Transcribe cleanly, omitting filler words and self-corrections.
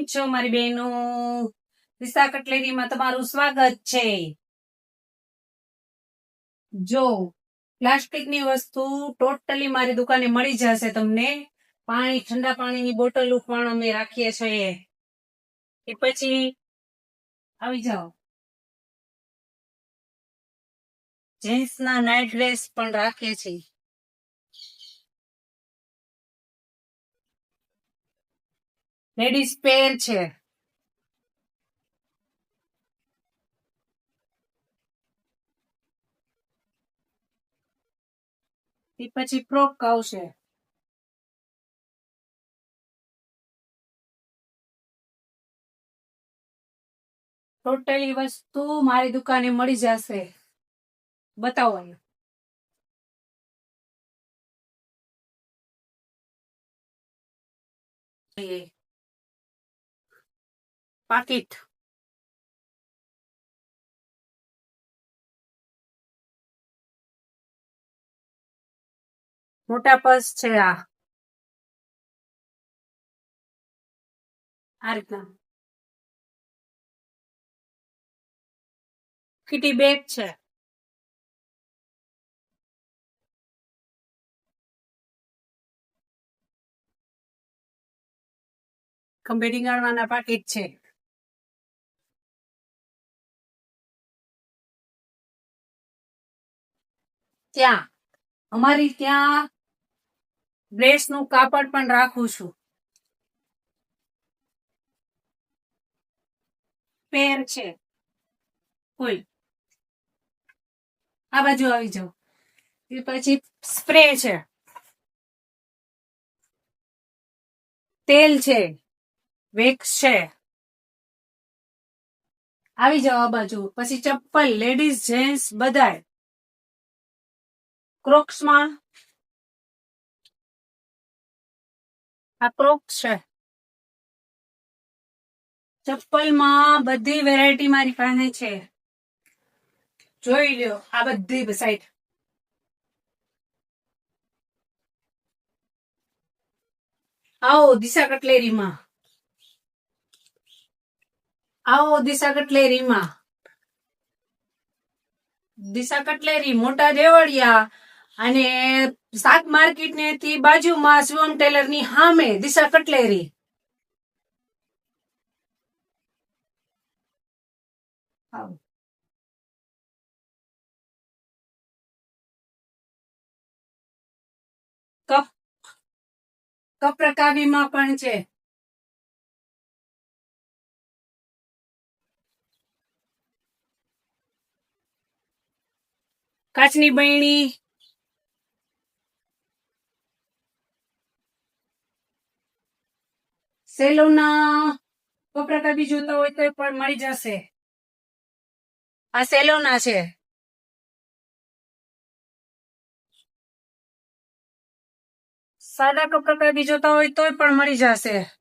છો મારી બહેનો? દિશા કટલેરીમાં તમારું સ્વાગત છે. જો પ્લાસ્ટિકની વસ્તુ ટોટલી મારી દુકાને મળી જશે તમને. પાણી, ઠંડા પાણીની બોટલ પણ અમે રાખીએ છીએ. એ પછી આવી જાઓ. જેન્ટ્સના નાઇટ ડ્રેસ પણ રાખીએ છીએ. લેડીઝ પેર છે. એ પછી ફ્રોક આવશે. ટોટલી વસ્તુ મારી દુકાને મળી જશે. બતાવો પાકીટ, મોટા પર્સ છે. આ રીતના કિટી બેગ છે. ખંભે ટીંગાડવાના પાકીટ છે. ત્યાં અમારી ત્યાં ડ્રેસનું કાપડ પણ રાખું છું. પેર છે. ફૂલ આ બાજુ આવી જાઓ. એ પછી સ્પ્રે છે, તેલ છે, વેક્સ છે. આવી જાઓ આ બાજુ. પછી ચપ્પલ, લેડીઝ જેન્ટ્સ બધાય. ક્રોક્સમાં આ ક્રોક્સ છે. ચપ્પલમાં બધી વેરાયટી મારી પાસે છે. જોઈ લ્યો આ બધી સાઈડ. આવો દિશા કટલેરીમાં. આવો દિશા કટલેરીમાં. દિશા કટલેરી, મોટા દેવળિયા અને શાક માર્કેટ ને થી બાજુમાં શિવમ ટેલર ની સામે દિશા કટલેરી. કપરકાવીમાં પણ છે. કાચની બરણી, સેલોના કપરકાવી જોતા હોય તો પણ મળી જશે. આ સેલોના છે. સાદા કપરકાવી જોતા હોય તોય પણ મળી જશે.